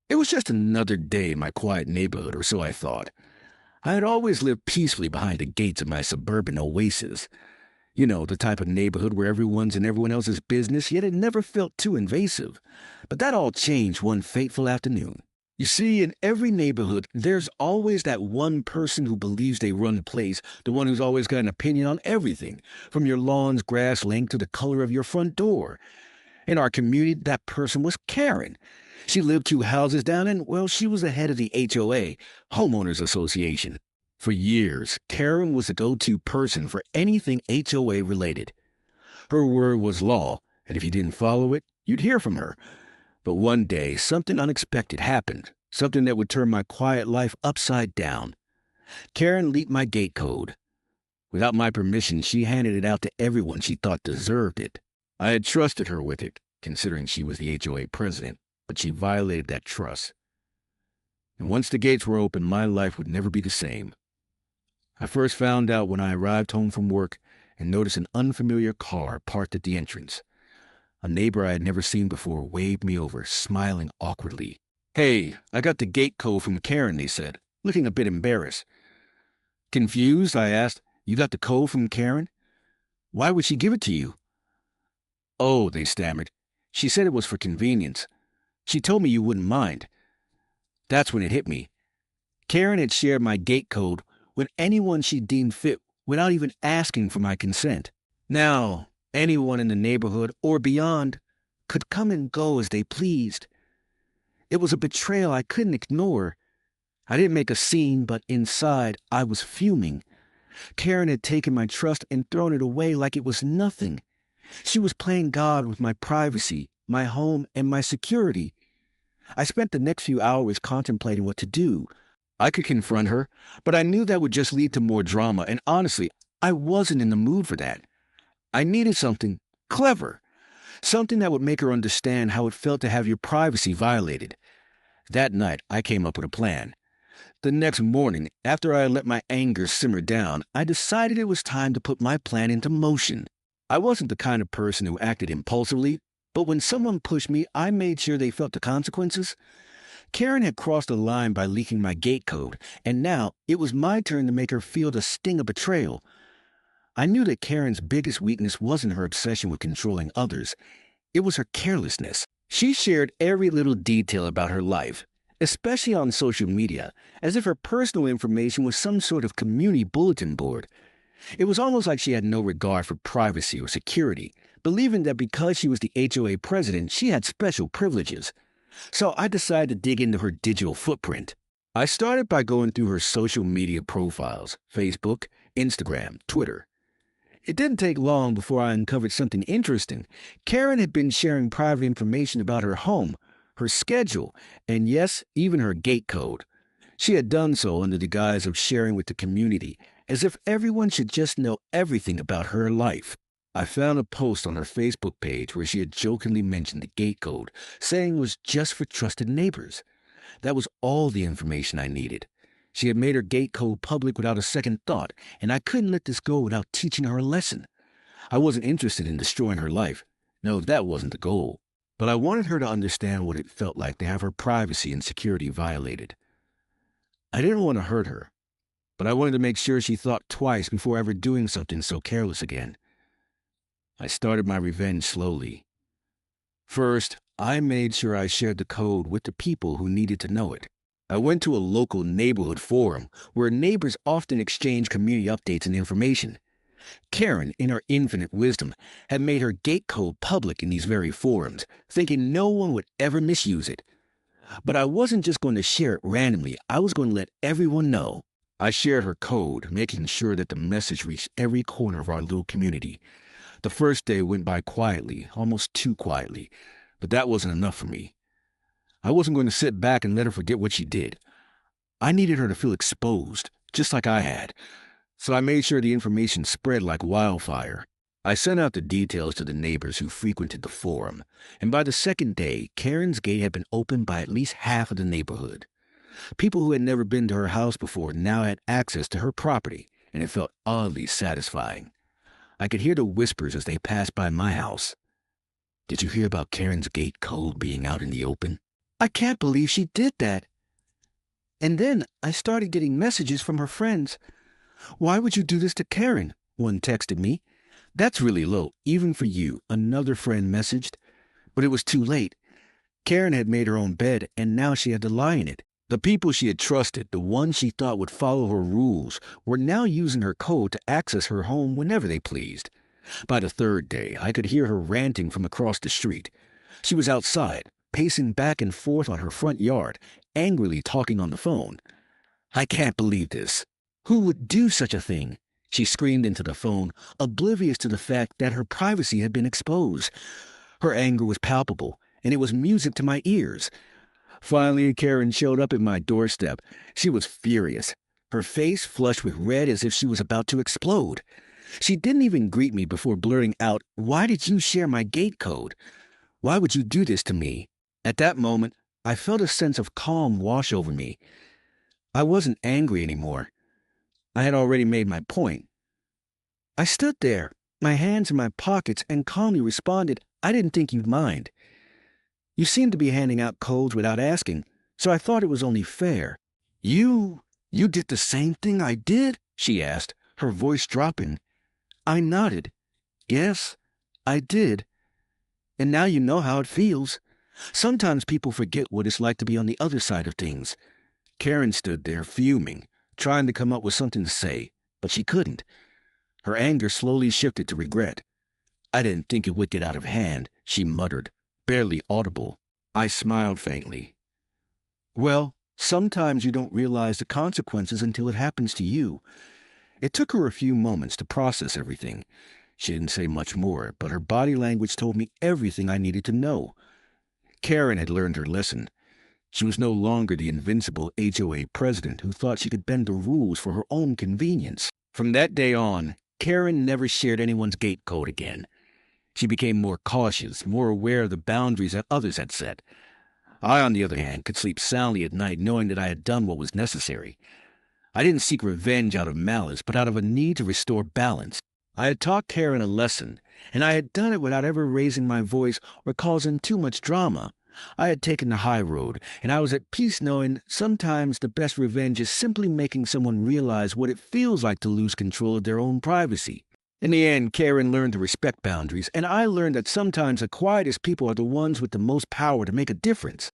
It was just another day in my quiet neighborhood, or so I thought. I had always lived peacefully behind the gates of my suburban oasis. You know, the type of neighborhood where everyone's in everyone else's business, yet it never felt too invasive. But that all changed one fateful afternoon. You see, in every neighborhood, there's always that one person who believes they run the place, the one who's always got an opinion on everything, from your lawn's grass length to the color of your front door. In our community, that person was Karen. She lived 2 houses down, and, well, she was the head of the HOA, Homeowners Association. For years, Karen was the go-to person for anything HOA related. Her word was law, and if you didn't follow it, you'd hear from her. But one day, something unexpected happened, something that would turn my quiet life upside down. Karen leaked my gate code. Without my permission, she handed it out to everyone she thought deserved it. I had trusted her with it, considering she was the HOA president, but she violated that trust. And once the gates were open, my life would never be the same. I first found out when I arrived home from work and noticed an unfamiliar car parked at the entrance. A neighbor I had never seen before waved me over, smiling awkwardly. "Hey, I got the gate code from Karen," they said, looking a bit embarrassed. Confused, I asked, "You got the code from Karen? Why would she give it to you?" "Oh," they stammered. "She said it was for convenience. She told me you wouldn't mind." That's when it hit me. Karen had shared my gate code with anyone she deemed fit without even asking for my consent. Now, anyone in the neighborhood or beyond could come and go as they pleased. It was a betrayal I couldn't ignore. I didn't make a scene, but inside I was fuming. Karen had taken my trust and thrown it away like it was nothing. She was playing God with my privacy, my home, and my security. I spent the next few hours contemplating what to do. I could confront her, but I knew that would just lead to more drama, and honestly, I wasn't in the mood for that. I needed something clever, something that would make her understand how it felt to have your privacy violated. That night, I came up with a plan. The next morning, after I had let my anger simmer down, I decided it was time to put my plan into motion. I wasn't the kind of person who acted impulsively, but when someone pushed me, I made sure they felt the consequences. Karen had crossed the line by leaking my gate code, and now it was my turn to make her feel the sting of betrayal. I knew that Karen's biggest weakness wasn't her obsession with controlling others. It was her carelessness. She shared every little detail about her life, especially on social media, as if her personal information was some sort of community bulletin board. It was almost like she had no regard for privacy or security, believing that because she was the HOA president, she had special privileges. So I decided to dig into her digital footprint. I started by going through her social media profiles: Facebook, Instagram, Twitter. It didn't take long before I uncovered something interesting. Karen had been sharing private information about her home, her schedule, and yes, even her gate code. She had done so under the guise of sharing with the community, as if everyone should just know everything about her life. I found a post on her Facebook page where she had jokingly mentioned the gate code, saying it was just for trusted neighbors. That was all the information I needed. She had made her gate code public without a second thought, and I couldn't let this go without teaching her a lesson. I wasn't interested in destroying her life. No, that wasn't the goal. But I wanted her to understand what it felt like to have her privacy and security violated. I didn't want to hurt her, but I wanted to make sure she thought twice before ever doing something so careless again. I started my revenge slowly. First, I made sure I shared the code with the people who needed to know it. I went to a local neighborhood forum where neighbors often exchange community updates and information. Karen, in her infinite wisdom, had made her gate code public in these very forums, thinking no one would ever misuse it. But I wasn't just going to share it randomly. I was going to let everyone know. I shared her code, making sure that the message reached every corner of our little community. The first day went by quietly, almost too quietly, but that wasn't enough for me. I wasn't going to sit back and let her forget what she did. I needed her to feel exposed, just like I had, so I made sure the information spread like wildfire. I sent out the details to the neighbors who frequented the forum, and by the second day, Karen's gate had been opened by at least half of the neighborhood. People who had never been to her house before now had access to her property, and it felt oddly satisfying. I could hear the whispers as they passed by my house. "Did you hear about Karen's gate code being out in the open?" I can't believe she did that. And then I started getting messages from her friends. Why would you do this to Karen? One texted me. That's really low, even for you, another friend messaged. But it was too late. Karen had made her own bed, and now she had to lie in it. The people she had trusted, the ones she thought would follow her rules, were now using her code to access her home whenever they pleased. By the third day, I could hear her ranting from across the street. She was outside, pacing back and forth on her front yard, angrily talking on the phone. I can't believe this. Who would do such a thing? She screamed into the phone, oblivious to the fact that her privacy had been exposed. Her anger was palpable, and it was music to my ears. Finally, Karen showed up at my doorstep. She was furious, her face flushed with red as if she was about to explode. She didn't even greet me before blurting out, "Why did you share my gate code? Why would you do this to me?" At that moment, I felt a sense of calm wash over me. I wasn't angry anymore. I had already made my point. I stood there, my hands in my pockets, and calmly responded, "I didn't think you'd mind. You seem to be handing out codes without asking, so I thought it was only fair." You did the same thing I did?" she asked, her voice dropping. I nodded. "Yes, I did. And now you know how it feels. Sometimes people forget what it's like to be on the other side of things." Karen stood there, fuming, trying to come up with something to say, but she couldn't. Her anger slowly shifted to regret. "I didn't think it would get out of hand," she muttered, barely audible. I smiled faintly. "Well, sometimes you don't realize the consequences until it happens to you." It took her a few moments to process everything. She didn't say much more, but her body language told me everything I needed to know. Karen had learned her lesson. She was no longer the invincible HOA president who thought she could bend the rules for her own convenience. From that day on, Karen never shared anyone's gate code again. She became more cautious, more aware of the boundaries that others had set. I, on the other hand, could sleep soundly at night knowing that I had done what was necessary. I didn't seek revenge out of malice, but out of a need to restore balance. I had taught Karen a lesson, and I had done it without ever raising my voice or causing too much drama. I had taken the high road, and I was at peace knowing sometimes the best revenge is simply making someone realize what it feels like to lose control of their own privacy. In the end, Karen learned to respect boundaries, and I learned that sometimes the quietest people are the ones with the most power to make a difference.